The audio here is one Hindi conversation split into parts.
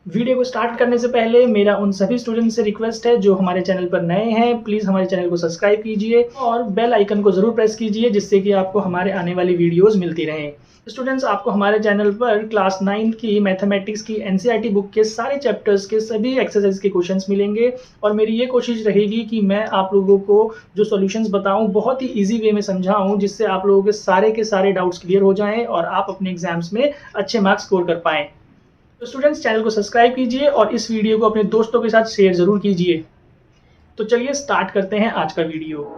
वीडियो को स्टार्ट करने से पहले मेरा उन सभी स्टूडेंट्स से रिक्वेस्ट है जो हमारे चैनल पर नए हैं, प्लीज़ हमारे चैनल को सब्सक्राइब कीजिए और बेल आइकन को ज़रूर प्रेस कीजिए जिससे कि आपको हमारे आने वाली वीडियोस मिलती रहें। स्टूडेंट्स, आपको हमारे चैनल पर क्लास 9 की मैथमेटिक्स की एनसीईआरटी बुक के सारे चैप्टर्स के सभी एक्सरसाइज के क्वेश्चंस मिलेंगे और मेरी ये कोशिश रहेगी कि मैं आप लोगों को जो सॉल्यूशंस बताऊं बहुत ही ईजी वे में समझाऊं जिससे आप लोगों के सारे डाउट्स क्लियर हो जाएं और आप अपने एग्जाम्स में अच्छे मार्क्स स्कोर कर पाएं। तो स्टूडेंट्स, चैनल को सब्सक्राइब कीजिए और इस वीडियो को अपने दोस्तों के साथ शेयर ज़रूर कीजिए। तो चलिए स्टार्ट करते हैं आज का वीडियो।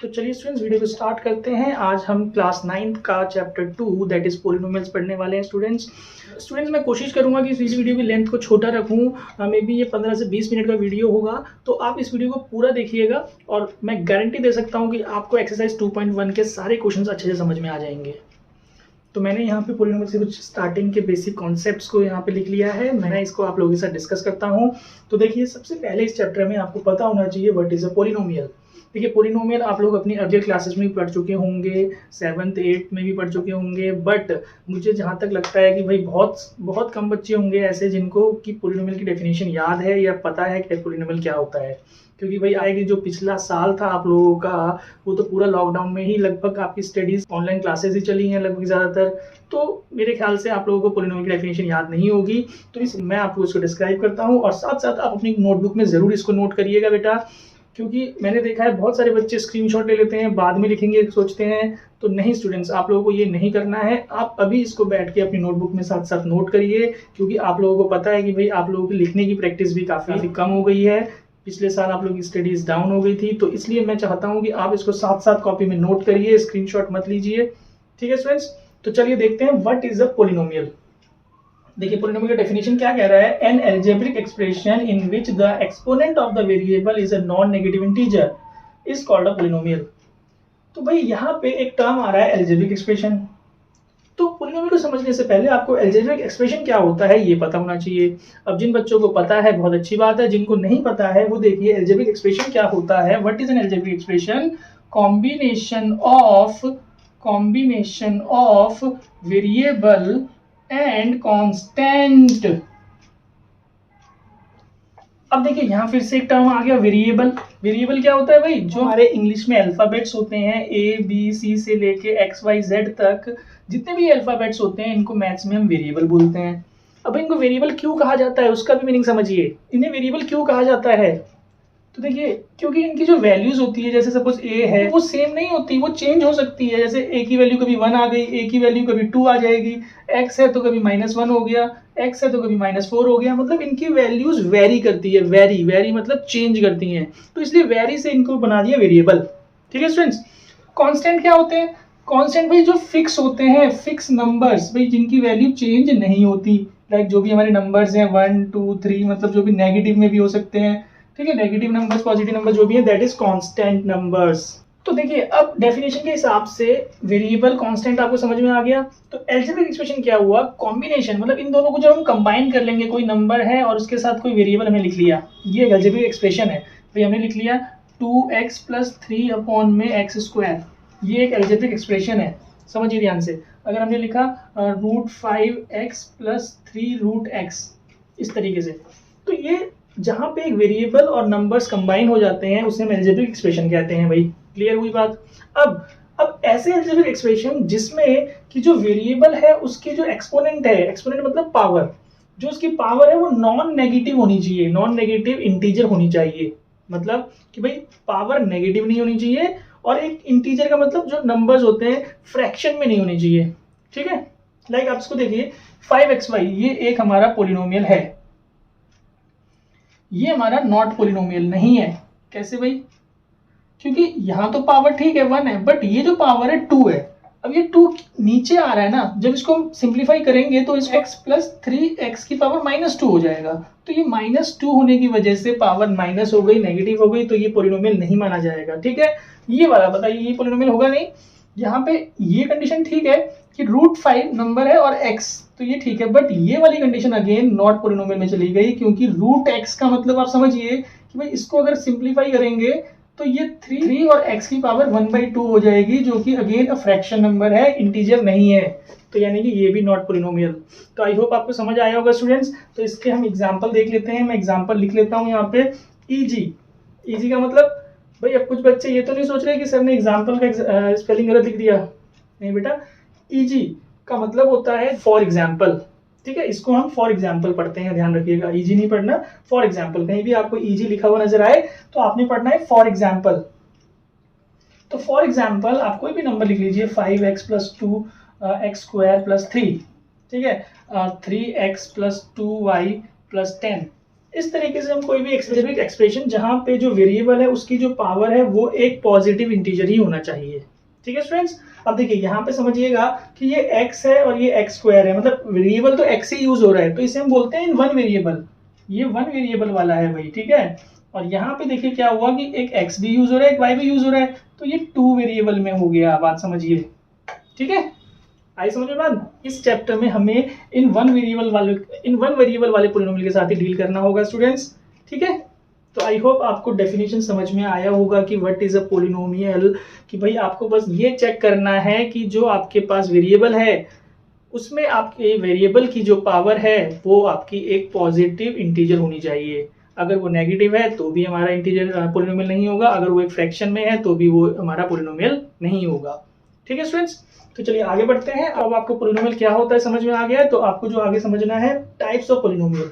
तो चलिए स्टूडेंट्स, वीडियो को स्टार्ट करते हैं। आज हम क्लास 9 का चैप्टर 2 दैट इज पॉलिनोमियल्स पढ़ने वाले हैं। स्टूडेंट्स, मैं कोशिश करूंगा कि इस वीडियो की लेंथ को छोटा रखूं। मे बी ये 15 से 20 मिनट का वीडियो होगा, तो आप इस वीडियो को पूरा देखिएगा और मैं गारंटी दे सकता हूं कि आपको एक्सरसाइज 2.1 के सारे क्वेश्चंस अच्छे से समझ में आ जाएंगे। तो मैंने यहाँ पे पॉलिनोमियल से कुछ स्टार्टिंग के बेसिक कॉन्सेप्ट्स को यहाँ पे लिख लिया है। मैं इसको आप लोगों के साथ डिस्कस करता हूँ। तो देखिए, सबसे पहले इस चैप्टर में आपको पता होना चाहिए व्हाट इज अ पॉलिनोमियल। देखिए, पॉलिनोमियल आप लोग अपनी अर्लियर क्लासेस में भी पढ़ चुके होंगे, 7th 8th में भी पढ़ चुके होंगे, बट मुझे जहाँ तक लगता है कि भाई बहुत कम बच्चे होंगे ऐसे जिनको कि पॉलिनोमियल की डेफिनेशन याद है या पता है कि पॉलिनोमियल क्या होता है। क्योंकि भाई आएगी जो पिछला साल था आप लोगों का, वो तो पूरा लॉकडाउन में ही लगभग आपकी स्टडीज ऑनलाइन क्लासेस ही चली हैं लगभग ज़्यादातर। तो मेरे ख्याल से आप लोगों को पॉलिनोमियल की डेफिनेशन याद नहीं होगी। तो मैं आपको इसको डिस्क्राइब करता हूँ और साथ साथ आप अपनी नोटबुक में ज़रूर इसको नोट करिएगा बेटा, क्योंकि मैंने देखा है बहुत सारे बच्चे स्क्रीनशॉट ले लेते हैं, बाद में लिखेंगे सोचते हैं। तो नहीं स्टूडेंट्स, आप लोगों को ये नहीं करना है। आप अभी इसको बैठ के अपनी नोटबुक में साथ साथ नोट करिए, क्योंकि आप लोगों को पता है कि भाई आप लोगों की लिखने की प्रैक्टिस भी काफ़ी कम हो गई है। पिछले साल आप लोगों की स्टडीज डाउन हो गई थी, तो इसलिए मैं चाहता हूँ कि आप इसको साथ साथ कॉपी में नोट करिए, स्क्रीनशॉट मत लीजिए। ठीक है स्टूडेंट्स, तो चलिए देखते हैं व्हाट इज अ पॉलिनोमियल। देखिए, पॉलिनोमियल का डेफिनेशन क्या कह रहा है। An algebraic expression in which the exponent of the variable is a non negative integer is called a polynomial. तो भाई यहाँ पे एक टर्म आ रहा है एल्जेब्रिक एक्सप्रेशन। तो पॉलिनोमियल को समझने से पहले आपको एल्जेब्रिक एक्सप्रेशन क्या होता है ये पता होना चाहिए। अब जिन बच्चों को पता है बहुत अच्छी बात है, जिनको नहीं पता है वो देखिए एल्जेब्रिक एक्सप्रेशन क्या होता है। What is an algebraic expression? Combination of variable and constant. अब देखिए यहाँ फिर से एक टर्म आ गया, वेरिएबल। वेरिएबल क्या होता है भाई? जो हमारे इंग्लिश में अल्फाबेट्स होते हैं ABC से लेके XYZ तक, जितने भी अल्फाबेट्स होते हैं इनको मैथ्स में हम वेरिएबल बोलते हैं। अब इनको वेरिएबल क्यों कहा जाता है उसका भी मीनिंग समझिए। इन्हें वेरिएबल क्यों कहा जाता है? तो देखिए, क्योंकि इनकी जो वैल्यूज होती है, जैसे सपोज A है, वो सेम नहीं होती, वो चेंज हो सकती है। जैसे A की वैल्यू कभी 1 आ गई, A की वैल्यू कभी 2 आ जाएगी, X है तो कभी -1 हो गया, X है तो कभी -4 हो गया। मतलब इनकी वैल्यूज वेरी करती है। वेरी मतलब चेंज करती हैं, तो इसलिए वेरी से इनको बना दिया वेरिएबल। ठीक है स्टूडेंट्स। कांस्टेंट क्या होते हैं? कांस्टेंट भाई जो फिक्स होते हैं, फिक्स नंबर्स भाई जिनकी वैल्यू चेंज नहीं होती। लाइक जो भी हमारे नंबर्स हैं 1 2 3, मतलब जो भी नेगेटिव में भी हो सकते हैं। ठीक है, नेगेटिव नंबर्स पॉजिटिव नंबर जो भी है दैट इज कांस्टेंट नंबर्स। तो देखिए, अब डेफिनेशन के हिसाब से वेरिएबल कांस्टेंट आपको समझ में आ गया। तो एल्जेब्रिक एक्सप्रेशन क्या हुआ? कॉम्बिनेशन, मतलब इन दोनों को जब हम कंबाइन कर लेंगे, कोई नंबर है और उसके साथ कोई वेरिएबल हमने लिख लिया, ये एल्जेब्रिक एक्सप्रेशन है। भाई हमने लिख लिया 2x + 3/x², ये एक एल्जेब्रिक एक्सप्रेशन है। समझिए ध्यान से। अगर हमने लिखा √5x + 3√x, इस तरीके से, तो ये जहां पे एक वेरिएबल और नंबर्स कंबाइन हो जाते हैं उसे हम एल्जेब्रिक एक्सप्रेशन कहते हैं। भाई क्लियर हुई बात? अब ऐसे एल्जेब्रिक एक्सप्रेशन जिसमें कि जो वेरिएबल है उसकी जो एक्सपोनेंट है, एक्सपोनेंट मतलब पावर, जो उसकी पावर है वो नॉन नेगेटिव होनी चाहिए, नॉन नेगेटिव इंटीजर होनी चाहिए। मतलब कि भाई पावर नेगेटिव नहीं होनी चाहिए, और एक इंटीजर का मतलब जो नंबर्स होते हैं फ्रैक्शन में नहीं होनी चाहिए। ठीक है, लाइक आप इसको देखिए 5xy, ये एक हमारा पॉलिनोमियल है, ये हमारा नॉट पॉलिनोमियल नहीं है। कैसे भाई? क्योंकि यहां तो पावर ठीक है 1 है, बट ये जो पावर है 2 है। अब ये 2 नीचे आ रहा है ना, जब इसको हम सिंप्लीफाई करेंगे तो इस x + 3x की पावर -2 हो जाएगा। तो ये -2 होने की वजह से पावर माइनस हो गई, नेगेटिव हो गई, तो ये पॉलिनोमियल नहीं माना जाएगा। ठीक है, ये वाला बताइए, ये पॉलिनोमियल होगा नहीं। यहाँ पे ये कंडीशन ठीक है कि √5 नंबर है और x, तो ये ठीक है, बट ये वाली कंडीशन अगेन नॉट पॉलिनोमियल में चली गई, क्योंकि √x का मतलब आप समझिए कि भाई इसको अगर सिंप्लीफाई करेंगे तो ये 3 और x की पावर 1/2 हो जाएगी, जो कि अगेन अ फ्रैक्शन नंबर है, इंटीजर नहीं है, तो यानी कि ये भी नॉट पोलिनोमियल। तो आई होप आपको समझ आया होगा स्टूडेंट्स। तो इसके हम एग्जांपल देख लेते हैं। मैं एग्जांपल लिख लेता हूँ यहाँ पे। ईजी का मतलब भाई, अब कुछ बच्चे ये तो नहीं सोच रहे कि सर ने एग्जांपल का स्पेलिंग गलत लिख दिया, नहीं बेटा। ईजी का मतलब होता है फॉर एग्जाम्पल, ठीक है। इसको हम फॉर एग्जाम्पल पढ़ते हैं, ध्यान रखिएगा, ईजी नहीं पढ़ना, फॉर एग्जाम्पल। कहीं भी आपको ईजी लिखा हुआ नजर आए तो आपने पढ़ना है फॉर एग्जाम्पल। तो फॉर एग्जाम्पल आप कोई भी नंबर लिख लीजिए, 5x + 2 x स्क्वायर + 3, ठीक है, 3x + 2y + 10। इस तरीके से हम कोई भी एक्सप्रेशन जहां पे जो वेरिएबल है उसकी जो पावर है वो एक पॉजिटिव इंटीजर ही होना चाहिए, ठीक है स्टूडेंट्स। अब देखिए यहाँ पे समझिएगा कि ये x है और ये x स्क्वायर है, मतलब वेरिएबल तो x ही यूज हो रहा है, तो इसे हम बोलते हैं वन वेरिएबल। ये वन वेरिएबल वाला है भाई, ठीक है। और यहाँ पे देखिए क्या हुआ कि एक x भी यूज हो रहा है, एक y भी यूज हो रहा है, तो ये 2 वेरिएबल में हो गया, बात समझिए, ठीक है। आई समझ में बात। इस चैप्टर में हमें इन वन वेरिएबल वाले पोलिनोमियल के साथ ही डील करना होगा स्टूडेंट्स, ठीक है। तो आई होप आपको डेफिनेशन समझ में आया होगा कि व्हाट इज अ पोलिनोमियल, कि भाई आपको बस ये चेक करना है कि जो आपके पास वेरिएबल है उसमें आपके वेरिएबल की जो पावर है वो आपकी एक पॉजिटिव इंटीजर होनी चाहिए। अगर वो नेगेटिव है तो भी हमारा इंटीजर पोलिनोमियल नहीं होगा, अगर वो एक फ्रैक्शन में है तो भी वो हमारा पोलिनोमियल नहीं होगा, ठीक है स्टूडेंट्स। तो चलिए आगे बढ़ते हैं। अब आपको पोलिनोमियल क्या होता है समझ में आ गया है, तो आपको जो आगे समझना है टाइप्स ऑफ पोलिनोमियल,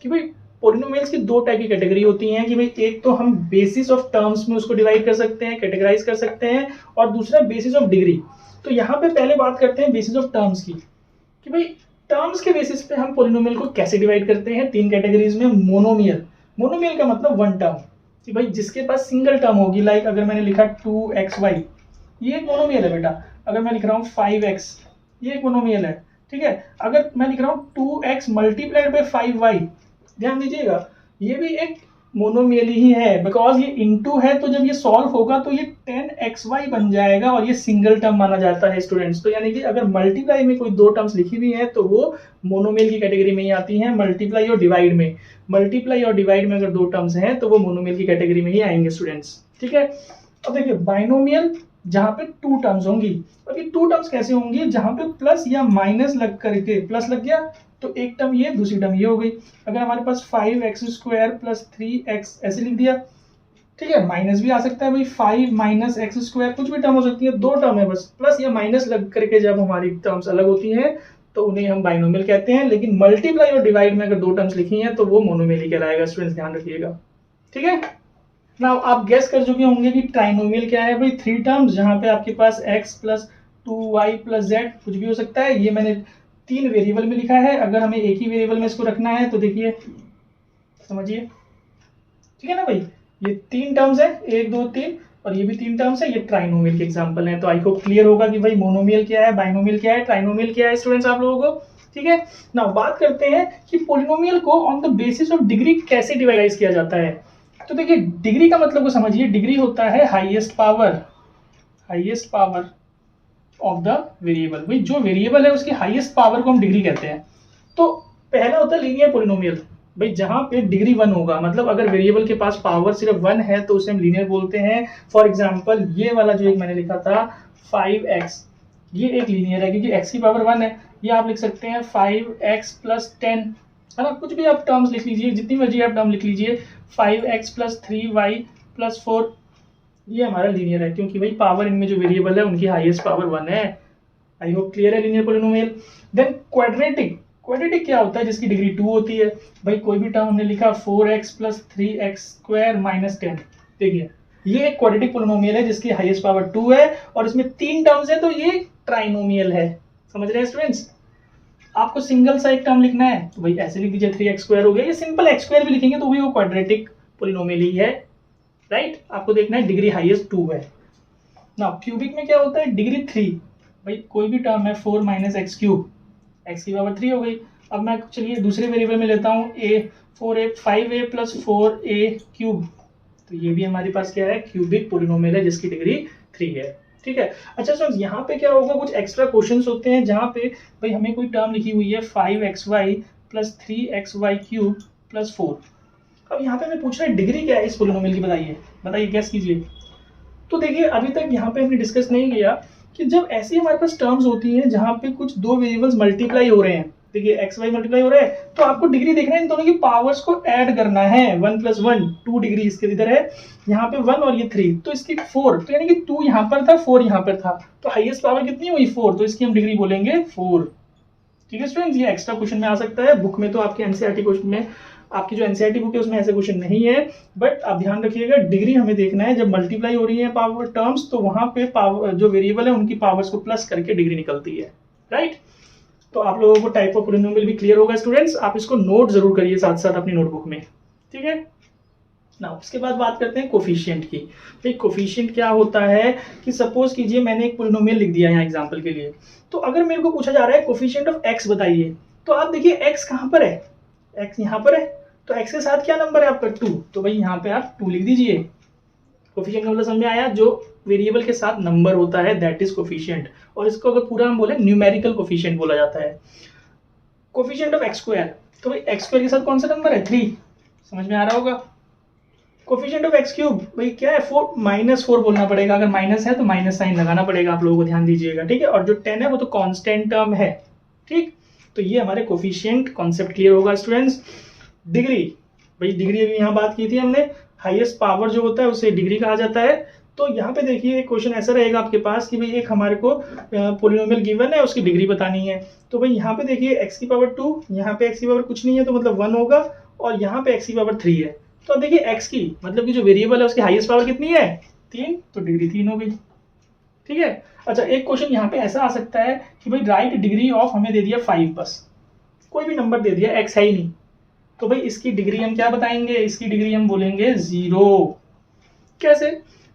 कि भाई पोलिनोमियल्स की 2 टाइप की कैटेगरी होती हैं, कि भाई एक तो हम बेसिस ऑफ टर्म्स में उसको डिवाइड कर सकते हैं, कैटेगराइज कर सकते हैं, और दूसरा बेसिस ऑफ डिग्री। तो यहाँ पे पहले बात करते हैं बेसिस ऑफ टर्म्स की, कि भाई टर्म्स के बेसिस पे हम पोलिनोमियल को कैसे डिवाइड करते हैं। 3 कैटेगरीज में। मोनोमियल का मतलब वन टर्म, कि भाई जिसके पास सिंगल टर्म होगी, लाइक अगर मैंने लिखा 2xy, ये एक मोनोमियल है बेटा। अगर मैं लिख रहा हूँ 5x, ये एक मोनोमियल है, ठीक है। अगर मैं लिख रहा हूँ 2x × 5y, ध्यान दीजिएगा, ये भी एक मोनोमियल ही है, बिकॉज ये इनटू है, तो जब ये सॉल्व होगा तो ये 10xy बन जाएगा और ये सिंगल टर्म माना जाता है स्टूडेंट्स। तो यानी कि अगर मल्टीप्लाई में कोई 2 टर्म्स लिखी हुई है तो वो मोनोमियल की कैटेगरी में ही आती हैं। मल्टीप्लाई और डिवाइड में अगर 2 टर्म्स हैं तो वो मोनोमियल की कैटेगरी में ही आएंगे स्टूडेंट्स, ठीक है। अब देखिए बाइनोमियल, जहां पे 2 टर्म्स होंगी, और ये 2 टर्म्स कैसे होंगी, जहां पे प्लस या माइनस लग करके, प्लस लग गया तो एक टर्म ये, दूसरी टर्म ये हो गई। अगर हमारे पास 5x² + 3x ऐसे लिख दिया, ठीक है, माइनस भी आ सकता है भाई, 5 - x², कुछ भी टर्म हो सकती है, 2 टर्म है बस, प्लस या माइनस लग करके जब हमारी टर्म्स अलग होती हैं तो उन्हें हम बाइनोमियल कहते हैं। लेकिन मल्टीप्लाई और डिवाइड में अगर 2 टर्म्स लिखी हैं तो वो मोनोमियल ही कहलाएगा स्टूडेंट्स, ध्यान रखिएगा, ठीक है। नाउ आप गेस कर चुके होंगे कि ट्राइनोमियल क्या है भाई, 3 टर्म्स जहां पे आपके पास x + 2y + z कुछ भी हो सकता है। ये मैंने 3 वेरिएबल में लिखा है, अगर हमें एक ही वेरिएबल में इसको रखना है तो देखिए, समझिए, ठीक है ना भाई। ये 3 टर्म्स है, 1 2 3, और ये भी 3 टर्म्स है, ये ट्राइनोमियल के एग्जांपल हैं। तो आई होप क्लियर होगा कि भाई मोनोमियल क्या है, बाइनोमियल क्या है, ट्राइनोमियल क्या है स्टूडेंट्स आप लोगों को, ठीक है। नाउ बात करते हैं कि पोलिनोमियल को on the basis of degree कैसे डिवाइड किया जाता है। तो देखिए डिग्री का मतलब को समझिए, डिग्री होता है highest power of the variable. भाई जो वेरिएबल है उसकी हाईएस्ट पावर को हम डिग्री कहते हैं। तो पहला होता है लीनियर पोलिनोमियल, भाई जहां पे डिग्री 1 होगा, मतलब अगर वेरिएबल के पास पावर सिर्फ 1 है तो उसे हम लीनियर बोलते हैं। फॉर एग्जांपल ये वाला जो एक मैंने लिखा था 5x, ये एक लीनियर है क्योंकि x की पावर 1 है। ये आप लिख सकते हैं 5x + 10, है ना, कुछ भी आप टर्म्स लिख लीजिए, जितनी मर्जी आप टर्म लिख लीजिए, 5x + 3y + 4, ये हमारा लीनियर है क्योंकि भाई पावर इनमें जो वेरिएबल है उनकी हाईएस्ट पावर 1 है। आई होप क्लियर है लीनियर पोलिनोमियल। देन क्वाड्रेटिक क्या होता है, जिसकी डिग्री 2 होती है। भाई कोई भी टर्म हमने लिखा 4x + 3x² - 10, देखिए ये एक क्वाड्रेटिक पोलिनोमियल है जिसकी हाईएस्ट पावर 2 है और इसमें 3 टर्म्स है, तो ये ट्राइनोमियल है। समझ रहे हैं स्टूडेंट्स। आपको सिंगल सा एक टर्म लिखना है तो भाई ऐसे लिख दीजिए 3x² हो गया, ये सिंपल x² भी लिखेंगे तो भी वो क्वाड्रेटिक पोलिनोमियल ही है, राइट। आपको देखना है डिग्री हाईएस्ट 2 है ना। क्यूबिक में क्या होता है, डिग्री 3, भाई कोई भी टर्म है 4 - x³ x की पावर 3 हो गई। अब मैं चलिए दूसरे वेरिएबल में लेता हूँ a 5a + 4a³, तो ये भी हमारे पास क्या है, क्यूबिक पोलिनोमियल है जिसकी डिग्री 3 है, ठीक है। अच्छा सर यहाँ पे क्या होगा, कुछ एक्स्ट्रा क्वेश्चंस होते हैं जहाँ पे भाई हमें कोई टर्म लिखी हुई है 5xy + 3xy³ + 4। अब यहाँ पे मैं पूछ रहा है डिग्री क्या है इस पोलिनोमियल की, बताइए बताइए, गैस कीजिए। तो देखिए अभी तक यहाँ पे हमने डिस्कस नहीं किया कि जब ऐसी हमारे पास टर्म्स होती हैं जहाँ पे कुछ दो वेरिएबल्स मल्टीप्लाई हो रहे हैं, देखिए एक्स वाई मल्टीप्लाई हो रहा है, तो आपको डिग्री देखना है, इन दोनों की पावर्स को ऐड करना है। 1 + 1 2 डिग्री इसके इधर है, यहाँ पे 1 और ये 3, तो इसकी 4, तो यानी कि 2 यहाँ पर था 4 यहाँ पर था, तो हाईएस्ट पावर कितनी हुई 4, तो इसकी हम डिग्री बोलेंगे 4। ठीक है स्टूडेंट्स, ये एक्स्ट्रा क्वेश्चन में आ सकता है, बुक में तो आपके एनसीईआरटी क्वेश्चन में, आपकी जो एनसीईआरटी बुक है उसमें ऐसे क्वेश्चन नहीं है, बट आप ध्यान रखिएगा डिग्री हमें देखना है, जब मल्टीप्लाई हो रही है पावर टर्म्स तो वहां पे पावर जो वेरिएबल है उनकी पावर्स को प्लस करके डिग्री निकलती है, राइट। तो आप लोगों को टाइप ऑफ पॉलिनोमियल भी क्लियर होगा स्टूडेंट्स, आप इसको नोट जरूर करिए साथ साथ अपनी नोटबुक में, ठीक है ना। उसके बाद बात करते हैं कोफिशिएंट की। भाई कोफिशिएंट क्या होता है कि सपोज कीजिए मैंने एक पॉलिनोमियल लिख दिया यहाँ एग्जांपल के लिए, तो अगर मेरे को पूछा जा रहा है कोफिशिएंट ऑफ एक्स बताइए, तो आप देखिए एक्स कहाँ पर है, एक्स यहाँ पर है, तो एक्स के साथ क्या नंबर है आपका 2, तो भाई यहाँ पे आप 2 लिख दीजिए। कोफिशिएंट का मतलब समझ में आया, जो वेरिएबल के साथ नंबर होता है दैट इज कोफिशिएंट, और इसको अगर पूरा हम बोले न्यूमेरिकल कोफिशिएंट बोला जाता है। कोफिशिएंट ऑफ एक्स स्क्वायर, तो भाई एक्स स्क्वायर के साथ कौन सा नंबर है 3, समझ में आ रहा होगा। कोफिशिएंट ऑफ एक्स क्यूब, भाई क्या है 4, -4 बोलना पड़ेगा, अगर माइनस है तो माइनस साइन लगाना पड़ेगा, आप लोगों को ध्यान दीजिएगा, ठीक है। और जो 10 है वो तो कांस्टेंट टर्म है, ठीक। तो ये हमारे कोफिशिएंट कॉन्सेप्ट क्लियर होगा स्टूडेंट्स। डिग्री, भाई डिग्री अभी यहाँ बात की थी हमने, हाईएस्ट पावर जो होता है उसे डिग्री कहा जाता है। तो यहाँ पे देखिए क्वेश्चन ऐसा रहेगा आपके पास कि भाई एक हमारे को पॉलिनोमियल गिवन है, उसकी डिग्री बतानी है, तो भाई यहाँ पे देखिए x की पावर 2, यहाँ पे x की पावर कुछ नहीं है तो मतलब 1 होगा, और यहाँ पे x की पावर 3 है, तो अब देखिए x की मतलब कि जो वेरिएबल है उसकी हाईएस्ट पावर कितनी है 3, तो डिग्री 3 हो गई, ठीक है। अच्छा एक क्वेश्चन यहाँ पे ऐसा आ सकता है कि भाई राइट डिग्री ऑफ, हमें दे दिया 5, बस कोई भी नंबर दे दिया, x है ही नहीं, तो भाई इसकी डिग्री हम क्या बताएंगे, इसकी डिग्री हम बोलेंगे 0। कैसे,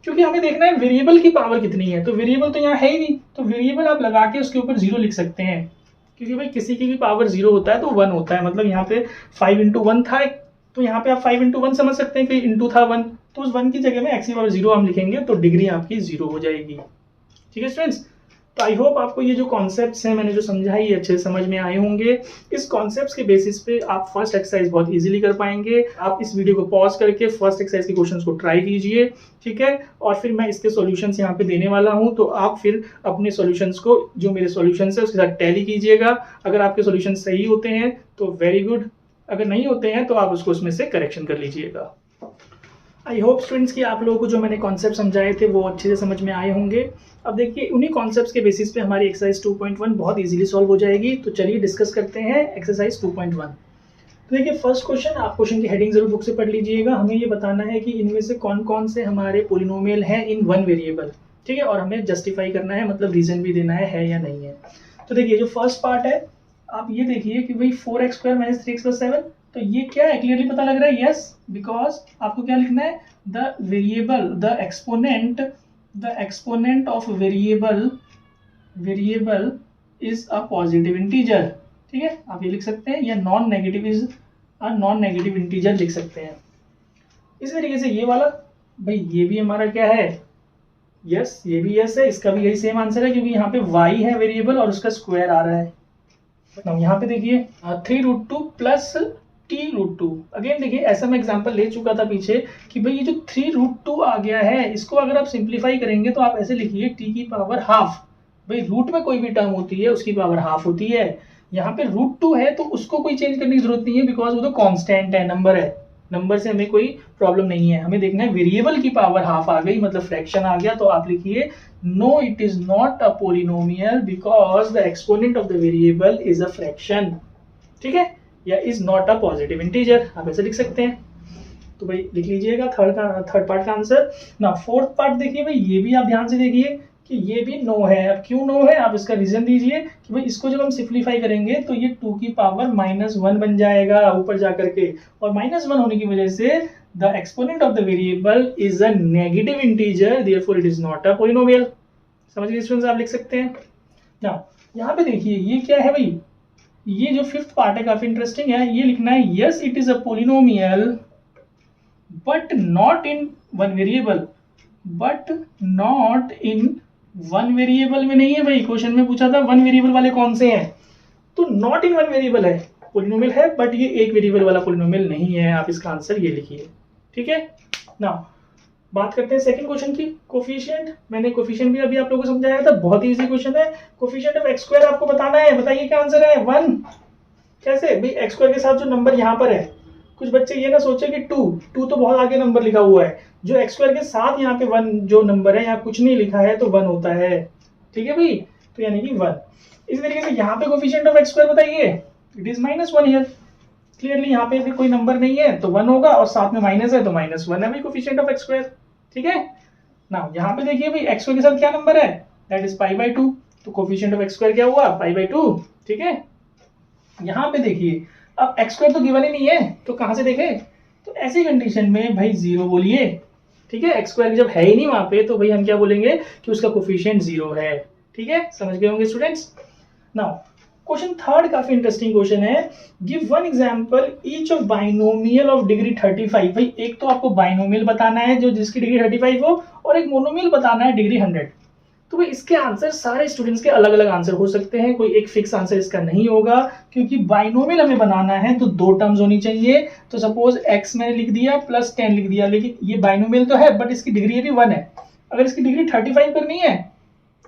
क्योंकि हमें देखना है वेरिएबल की पावर कितनी है, तो वेरिएबल तो यहाँ है ही नहीं, तो वेरिएबल आप लगा के उसके ऊपर 0 लिख सकते हैं, क्योंकि भाई किसी की भी पावर 0 होता है तो 1 होता है, मतलब यहाँ पे 5 × 1 था, तो यहाँ पे आप 5 × 1 समझ सकते हैं कि इंटू था 1, तो उस 1 की जगह में x की पावर 0 हम लिखेंगे, तो डिग्री आपकी 0 हो जाएगी, ठीक है स्टूडेंट्स। तो आई होप आपको ये जो कॉन्सेप्ट्स हैं मैंने जो समझाई ये अच्छे समझ में आए होंगे। इस कॉन्सेप्ट्स के बेसिस पे आप फर्स्ट एक्सरसाइज बहुत इजीली कर पाएंगे। आप इस वीडियो को पॉज करके फर्स्ट एक्सरसाइज के क्वेश्चंस को ट्राई कीजिए, ठीक है, और फिर मैं इसके सॉल्यूशंस यहाँ पे देने वाला हूँ, तो आप फिर अपने सॉल्यूशंस को, जो मेरे सॉल्यूशंस है उसके साथ टैली कीजिएगा। अगर आपके सॉल्यूशन सही होते हैं तो वेरी गुड, अगर नहीं होते हैं तो आप उसको उसमें से करेक्शन कर लीजिएगा। आई होप स्टूडेंट्स कि आप लोगों को जो मैंने कॉन्सेप्ट समझाए थे वो अच्छे से समझ में आए होंगे। अब देखिए उन्हीं कॉन्सेप्ट्स के बेसिस पे हमारी एक्सरसाइज 2.1 बहुत इजीली सॉल्व हो जाएगी। तो चलिए डिस्कस करते हैं एक्सरसाइज 2.1। तो देखिए फर्स्ट क्वेश्चन, आप क्वेश्चन की हेडिंग जरूर बुक से पढ़ लीजिएगा। हमें ये बताना है कि इनमें से कौन कौन से हमारे पोलिनोमियल हैं इन वन वेरिएबल, ठीक है, और हमें जस्टिफाई करना है, मतलब रीजन भी देना है या नहीं है। तो देखिए जो फर्स्ट पार्ट है, आप ये देखिए कि भाई 4x² - 3x + 7, तो ये क्या है, क्लियरली पता लग रहा है, यस, बिकॉज आपको क्या लिखना है, the variable, the exponent of variable is a positive integer, ठीक है, आप ये लिख सकते हैं, या non negative is a non negative integer लिख सकते हैं। इस तरीके से ये वाला, भाई ये भी हमारा क्या है, यस, ये भी यस है, इसका भी यही सेम आंसर है, क्योंकि यहाँ पे y है वेरिएबल और उसका स्क्वायर आ रहा है। यहाँ पे देखिए 3√2 + t√2, अगेन देखिए ऐसा मैं एग्जांपल ले चुका था पीछे कि भाई ये जो 3√2 आ गया है, इसको अगर आप सिंप्लीफाई करेंगे तो आप ऐसे लिखिए t की पावर हाफ। भाई रूट में कोई भी टर्म होती है उसकी पावर हाफ होती है, यहाँ पे √2 है तो उसको कोई चेंज करने की जरूरत नहीं है, बिकॉज वो तो कांस्टेंट है, नंबर है, नंबर से हमें कोई प्रॉब्लम नहीं है। हमें देखना है वेरिएबल की पावर हाफ आ गई, मतलब फ्रैक्शन आ गया, तो आप लिखिए no it is not a polynomial because the exponent of the variable is a fraction, ठीक है, या is not a positive integer, आप ऐसे लिख सकते हैं। तो भाई लिख लीजिएगा थर्ड पार्ट का आंसर ना। फोर्थ पार्ट देखिए भाई, ये भी आप ध्यान से देखिए कि ये भी नो है। अब क्यों नो है, आप इसका रीजन दीजिए कि भाई इसको जब हम सिंप्लीफाई करेंगे तो ये 2 की पावर -1 बन जाएगा ऊपर जाकर के, और -1 होने की वजह से the exponent of the variable is a negative integer, therefore it is not a polynomial. समझ गए स्टूडेंट्स, आप लिख सकते हैं ना। यहाँ पे देखिए ये क्या है भाई, ये जो फिफ्थ पार्ट है काफी इंटरेस्टिंग है, ये लिखना है yes it is a polynomial but not in one variable, but not in one variable में नहीं है भाई, क्वेश्चन में पूछा था वन वेरिएबल वाले कौन से हैं, तो नॉट इन वन वेरिएबल है, पोलिनोमियल है बट ये एक वेरिएबल वाला पोलिनोमियल नहीं है, आप इसका आंसर ये लिखिए, ठीक है ना। बात करते हैं सेकंड क्वेश्चन की, कोफिशिएंट। मैंने कोफिशिएंट भी अभी आप लोगों को समझाया था, बहुत ही इजी क्वेश्चन है। कोफिशिएंट ऑफ एक्स स्क्वायर आपको बताना है, बताइए क्या आंसर है, 1। कैसे भाई, एक्स स्क्वायर के साथ जो नंबर यहाँ पर है, कुछ बच्चे ये ना सोचे कि 2 तो बहुत आगे नंबर लिखा हुआ है, जो एक्स स्क्वायर के साथ यहाँ पे 1 जो नंबर है, यहाँ कुछ नहीं लिखा है तो 1 होता है, ठीक है भाई, तो यानी कि 1। इस तरीके से यहाँ पे कोफिशिएंट ऑफ एक्स स्क्वायर बताइए, इट इज -1 हियर। क्लियरली यहाँ पे भी कोई नंबर नहीं है तो 1 होगा, और साथ में माइनस है तो -1 है भाई कोफिशिएंट ऑफ एक्स स्क्वायर, ठीक है ना। यहाँ पे देखिए भाई एक्स स्क्वायर के साथ क्या नंबर है, दैट इज π/2, तो कोफिशिएंट ऑफ एक्स स्क्वायर क्या हुआ, π/2, ठीक है। यहाँ पे देखिए अब एक्स स्क्वायर तो गिवन ही नहीं है, तो कहां से देखें, तो ऐसी कंडीशन में भाई 0 बोलिए, ठीक है। एक्स स्क्वायर जब है ही नहीं वहां पे तो भाई हम क्या बोलेंगे कि उसका कोफिशिएंट 0 है, ठीक है, समझ गए होंगे स्टूडेंट्स। नाउ क्वेश्चन थर्ड काफी इंटरेस्टिंग क्वेश्चन है, give one example each of binomial of degree 35। भाई एक तो आपको बाइनोमियल बताना है जो जिसकी डिग्री 35 हो, और एक मोनोमियल बताना है डिग्री 100। तो भाई इसके आंसर सारे स्टूडेंट्स के अलग अलग आंसर हो सकते हैं, कोई एक फिक्स आंसर इसका नहीं होगा, क्योंकि बाइनोमियल हमें बनाना है तो 2 टर्म्स होनी चाहिए। तो सपोज x मैंने लिख दिया प्लस 10 लिख दिया, लेकिन ये बाइनोमियल तो है बट इसकी डिग्री भी 1 है। अगर इसकी डिग्री 35 करनी है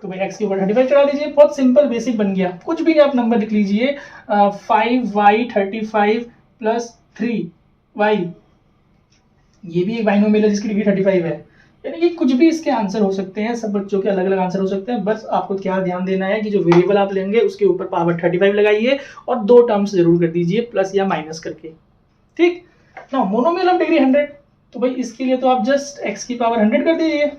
तो भाई x के ऊपर 35 चढ़ा दीजिए, बहुत सिंपल बेसिक बन गया। कुछ भी आप नंबर लिख लीजिए, 5y 35 प्लस 3y, ये भी एक बाइनोमियल है जिसकी डिग्री 35 है। यानी कि कुछ भी इसके आंसर हो सकते हैं, सब बच्चों के अलग अलग आंसर हो सकते हैं। बस आपको क्या ध्यान देना है कि जो वेरिएबल आप लेंगे उसके ऊपर पावर 35 लगाइए और 2 टर्म्स जरूर कर दीजिए प्लस या माइनस करके, ठीक ना। मोनोमियल ऑफ डिग्री 100, तो भाई इसके लिए तो आप जस्ट x की पावर 100 कर दीजिए।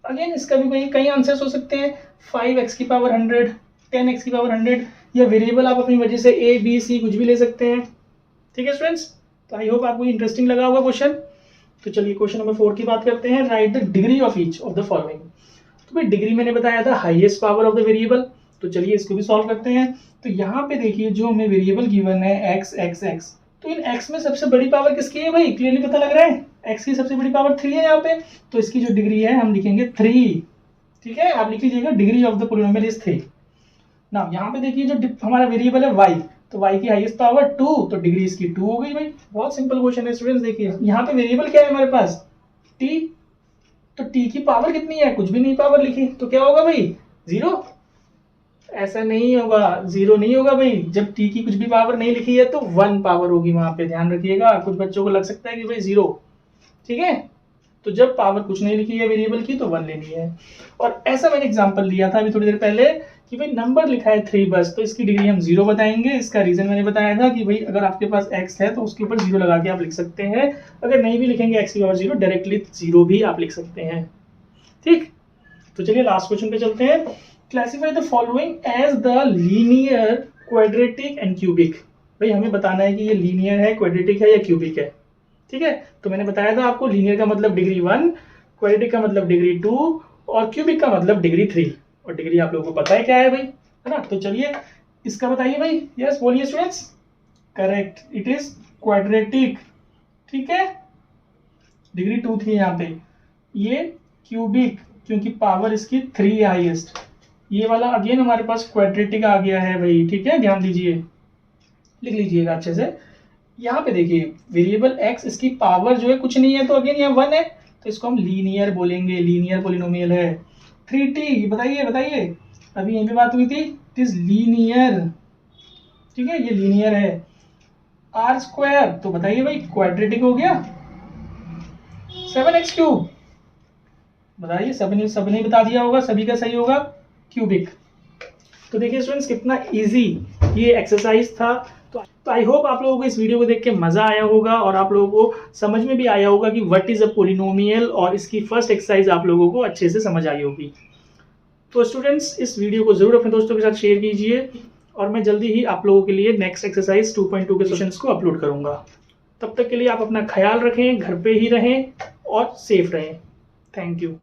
अगेन इसका भी कई आंसर्स हो सकते हैं, 5x की पावर 100, 10x की पावर 100, या वेरिएबल आप अपनी मर्जी से a b c कुछ भी ले सकते हैं, ठीक है स्टूडेंट्स। तो आई होप आपको इंटरेस्टिंग लगा होगा क्वेश्चन। तो चलिए क्वेश्चन नंबर 4 की बात करते हैं, right the degree of each of the following. तो भाई डिग्री मैंने बताया था highest power of the variable, तो चलिए इसको भी सॉल्व करते हैं। तो यहाँ पे देखिए जो हमें वेरिएबल गिवन है x x x, तो इन x में सबसे बड़ी पावर किसकी है भाई, क्लियरली पता लग रहा है, x की सबसे बड़ी पावर 3 है यहाँ पे, तो इसकी जो डिग्री है हम लिखेंगे 3, ठीक है। आप लिख लीजिएगा degree of the polynomial is 3। ना यहाँ पे देखिए जो हमारा वेरिएबल है y, तो y की हाईएस्ट पावर 2, तो डिग्री इसकी 2 हो गई भाई। बहुत सिंपल क्वेश्चन है स्टूडेंट्स। देखिए यहाँ पे वेरिएबल क्या है हमारे पास, t, तो t की पावर कितनी है, कुछ भी नहीं पावर लिखी, तो क्या होगा भाई 0। ऐसा नहीं होगा, 0 नहीं होगा भाई, जब t की कुछ भी पावर नहीं लिखी है तो 1 पावर होगी वहां पे, ध्यान रखिएगा। कुछ बच्चों को लग सकता है कि भाई 0, ठीक है, तो जब पावर कुछ नहीं लिखी है वेरिएबल की तो 1 लेनी है। और ऐसा मैंने एग्जांपल लिया था अभी थोड़ी देर पहले कि भाई नंबर लिखा है 3 बस, तो इसकी डिग्री हम 0 बताएंगे। इसका रीजन मैंने बताया था कि भाई अगर आपके पास x है तो उसके ऊपर 0 लगा के आप लिख सकते हैं, अगर नहीं भी लिखेंगे x की पावर 0, डायरेक्टली 0 भी आप लिख सकते हैं, ठीक। तो चलिए लास्ट क्वेश्चन पे चलते हैं, classify the following as the linear, quadratic and cubic. भाई हमें बताना है कि ये लीनियर है, क्वाड्रेटिक है या क्यूबिक है, ठीक है। तो मैंने बताया था आपको लीनियर का मतलब डिग्री 1, क्वाड्रेटिक का मतलब डिग्री 2, और क्यूबिक का मतलब डिग्री 3, और डिग्री आप लोगों को पता है क्या है भाई, है ना। तो चलिए इसका बताइए भाई, यस बोलिए students, correct, it is quadratic, ठीक है, डिग्री 2 थी यहाँ पे। ये क्यूबिक क्योंकि पावर इसकी 3 है हाईएस्ट। ये वाला अगेन हमारे पास क्वाड्रेटिक आ गया है भाई, ठीक है, ध्यान दीजिए, लिख लीजिएगा अच्छे से। यहाँ पे देखिए वेरिएबल x, इसकी पावर जो है कुछ नहीं है, तो अगेन यहाँ 1 है, तो इसको हम लीनियर बोलेंगे, लीनियर पॉलिनोमियल है। 3t, बताइए बताइए, अभी यहीं पे बात हुई थी, इट इज लीनियर, ठीक है, ये लीनियर है। r स्क्वायर, तो बताइए भाई क्वाड्रेटिक हो गया। 7x क्यूब, बताइए, सबने बता दिया होगा, सभी का सही होगा, क्यूबिक। तो देखिए स्टूडेंट्स कितना इजी ये एक्सरसाइज था। तो आई होप आप लोगों को इस वीडियो को देख के मजा आया होगा और आप लोगों को समझ में भी आया होगा कि व्हाट इज अ पॉलिनोमियल, और इसकी फर्स्ट एक्सरसाइज आप लोगों को अच्छे से समझ आई होगी। तो स्टूडेंट्स इस वीडियो को जरूर अपने दोस्तों के साथ शेयर कीजिए, और मैं जल्दी ही आप लोगों के लिए नेक्स्ट एक्सरसाइज 2.2 के क्वेश्चंस को अपलोड करूंगा। तब तक के लिए आप अपना ख्याल रखें, घर पे ही रहें और सेफ रहें। Thank you.